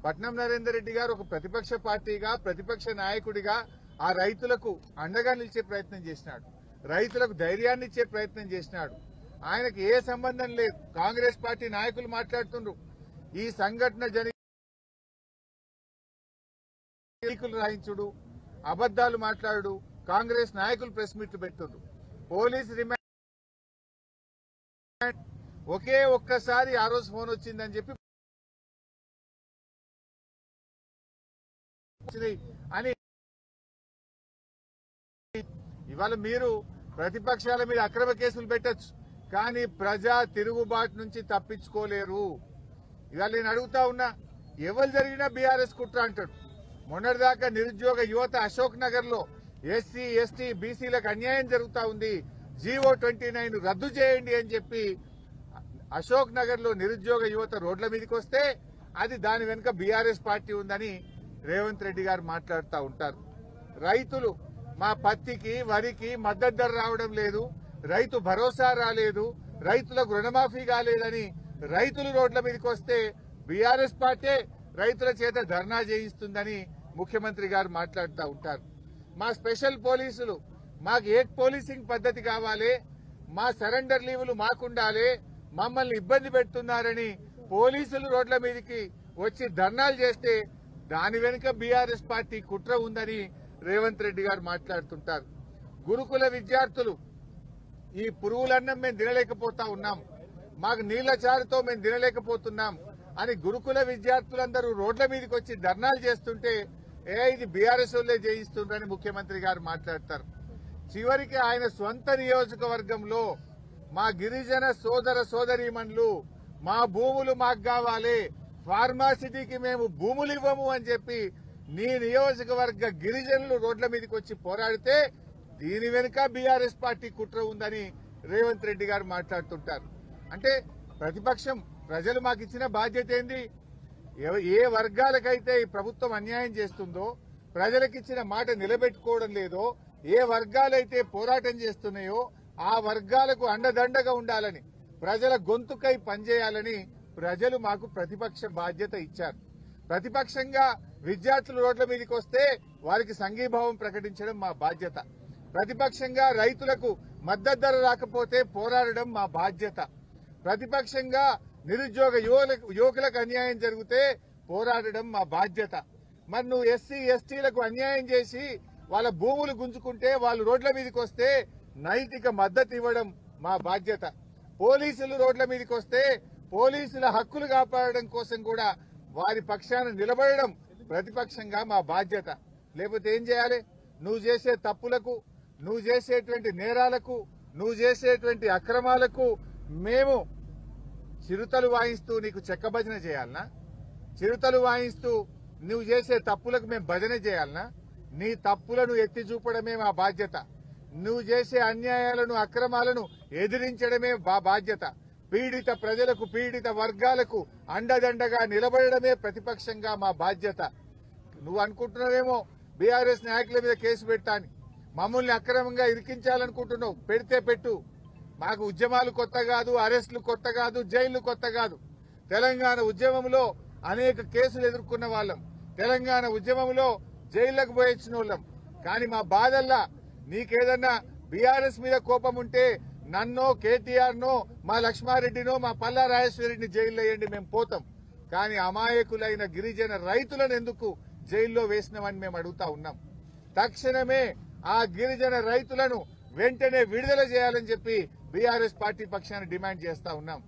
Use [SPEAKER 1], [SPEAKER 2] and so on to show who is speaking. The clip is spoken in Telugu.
[SPEAKER 1] పట్నం నరేందర్ రెడ్డి గారు ఒక ప్రతిపక్ష పార్టీగా ప్రతిపక్ష నాయకుడిగా ఆ రైతులకు అండగా నిలిచే ప్రయత్నం చేసినాడు, రైతులకు ధైర్యాన్ని ఇచ్చే ప్రయత్నం చేసినాడు. ఆయనకు ఏ సంబంధం లేదు. కాంగ్రెస్ పార్టీ నాయకులు మాట్లాడుతుండ్రు, ఈ సంఘటన ఎన్నికలు రాయించుడు, అబద్దాలు మాట్లాడు, కాంగ్రెస్ నాయకులు ప్రెస్ మీట్లు పెడుతుండ్రు. పోలీసు రిమాండ్ ఒకే ఒక్కసారి ఆ రోజు ఫోన్ వచ్చిందని చెప్పి అని ఇవాళ మీరు ప్రతిపక్షాల మీద అక్రమ కేసులు పెట్టచ్చు, కానీ ప్రజా తిరుగుబాటు నుంచి తప్పించుకోలేరు. ఇవాళ నేను అడుగుతా ఉన్నా, ఎవరు జరిగినా బీఆర్ఎస్ కుట్ర అంటాడు. మొన్నటిదాకా నిరుద్యోగ యువత అశోక్ నగర్ లో ఎస్సీ ఎస్టీ బీసీలకు అన్యాయం జరుగుతా ఉంది, జీవో 29 రద్దు చేయండి అని చెప్పి అశోక్ నగర్ లో నిరుద్యోగ యువత రోడ్ల మీదకి వస్తే అది దాని వెనుక బీఆర్ఎస్ పార్టీ ఉందని రేవంత్ రెడ్డి గారు మాట్లాడుతూ ఉంటారు. రైతులు మా పత్తికి వరికి మద్దతు ధర రావడం లేదు, రైతు భరోసా రాలేదు, రైతులకు రుణమాఫీ కాలేదని రైతులు రోడ్ల మీదకి వస్తే బీఆర్ఎస్ పార్టీ రైతుల చేత ధర్నా చేయిస్తుందని ముఖ్యమంత్రి గారు మాట్లాడుతూ ఉంటారు. మా స్పెషల్ పోలీసులు మాకు ఏక్ పోలీసింగ్ పద్ధతి కావాలి, మా సరెండర్ లీవులు మాకుండాలి, మమ్మల్ని ఇబ్బంది పెడుతున్నారని పోలీసులు రోడ్ల మీదకి వచ్చి ధర్నాలు చేస్తే దాని వెనుక బీఆర్ఎస్ పార్టీ కుట్ర ఉందని రేవంత్ రెడ్డి గారు మాట్లాడుతుంటారు. గురుకుల విద్యార్థులు ఈ పురుగులన్నం మేము తినలేకపోతా ఉన్నాం, మాకు నీళ్ల చారుతో మేము తినలేకపోతున్నాం అని గురుకుల విద్యార్థులందరూ రోడ్ల మీదకి వచ్చి ధర్నాలు చేస్తుంటే ఇది బీఆర్ఎస్ వాళ్ళే చేయిస్తుండ్రని ముఖ్యమంత్రి గారు మాట్లాడతారు. చివరికి ఆయన స్వంత నియోజకవర్గంలో మా గిరిజన సోదర సోదరీమణులు మా భూములు మాకు కావాలి, ఫార్మాసిటీకి మేము భూములు ఇవ్వము అని చెప్పి నీ నియోజకవర్గ గిరిజనులు రోడ్ల మీదకి వచ్చి పోరాడితే దీని వెనుక బీఆర్ఎస్ పార్టీ కుట్ర ఉందని రేవంత్ రెడ్డి గారు మాట్లాడుతుంటారు. అంటే ప్రతిపక్షం ప్రజలు మాకు ఇచ్చిన బాధ్యత ఏంది? ఏ వర్గాలకైతే ఈ ప్రభుత్వం అన్యాయం చేస్తుందో, ప్రజలకిచ్చిన మాట నిలబెట్టుకోవడం లేదో, ఏ వర్గాలైతే పోరాటం చేస్తున్నాయో ఆ వర్గాలకు అండదండగా ఉండాలని, ప్రజల గొంతుకై పనిచేయాలని ప్రజలు మాకు ప్రతిపక్ష బాధ్యత ఇచ్చారు. ప్రతిపక్షంగా విద్యార్థులు రోడ్ల మీదకి వస్తే వారికి సంఘీభావం ప్రకటించడం మా బాధ్యత. ప్రతిపక్షంగా రైతులకు మద్దతు ధర రాకపోతే పోరాడడం మా బాధ్యత. ప్రతిపక్షంగా నిరుద్యోగ యువకులకు అన్యాయం జరిగితే పోరాడడం మా బాధ్యత. మరి నువ్వు ఎస్సీ ఎస్టీలకు అన్యాయం చేసి వాళ్ళ భూములు గుంజుకుంటే వాళ్ళు రోడ్ల మీదకి వస్తే నైతిక మద్దతు ఇవ్వడం మా బాధ్యత. పోలీసులు రోడ్ల మీదకి వస్తే పోలీసుల హక్కులు కాపాడడం కోసం కూడా వారి పక్షాన నిలబడడం ప్రతిపక్షంగా మా బాధ్యత. లేకపోతే ఏం చేయాలి? నువ్వు చేసే తప్పులకు, నువ్వు చేసేటువంటి నేరాలకు, నువ్వు చేసేటువంటి అక్రమాలకు మేము చిరుతలు వాయిస్తూ నీకు చెక్క భజన చేయాలనా? చిరుతలు వాయిస్తూ నువ్వు చేసే తప్పులకు మేము భజన చేయాలనా? నీ తప్పులను ఎత్తి చూపడమే మా బాధ్యత. నువ్వు చేసే అన్యాయాలను అక్రమాలను ఎదిరించడమే మా బాధ్యత. పీడిత ప్రజలకు, పీడిత వర్గాలకు అండదండగా నిలబడడమే ప్రతిపక్షంగా మా బాధ్యత. నువ్వు అనుకుంటున్నావేమో బీఆర్ఎస్ నాయకుల మీద కేసు పెట్టాని, మమ్మల్ని అక్రమంగా ఇరికించాలనుకుంటున్నావు. పెడితే పెట్టు, మాకు ఉద్యమాలు కొత్త కాదు, అరెస్టులు కొత్త కాదు, జైళ్లు కొత్త కాదు. తెలంగాణ ఉద్యమంలో అనేక కేసులు ఎదుర్కొన్న వాళ్ళం, తెలంగాణ ఉద్యమంలో జైళ్లకు పోయించిన వాళ్ళం. కానీ మా బాధల్లా నీకేదన్నా బీఆర్ఎస్ మీద కోపం ఉంటే నన్నో, కేటీఆర్ నో, మా లక్ష్మారెడ్డినో, మా పల్లా రాజేశ్వరరెడ్డిని జైల్లో వేయండి, మేము పోతాం. కానీ అమాయకులైన గిరిజన రైతులను ఎందుకు జైల్లో వేసినామని మేము అడుగుతా ఉన్నాం. తక్షణమే ఆ గిరిజన రైతులను వెంటనే విడుదల చేయాలని చెప్పి బీఆర్ఎస్ పార్టీ పక్షాన డిమాండ్ చేస్తా ఉన్నాం.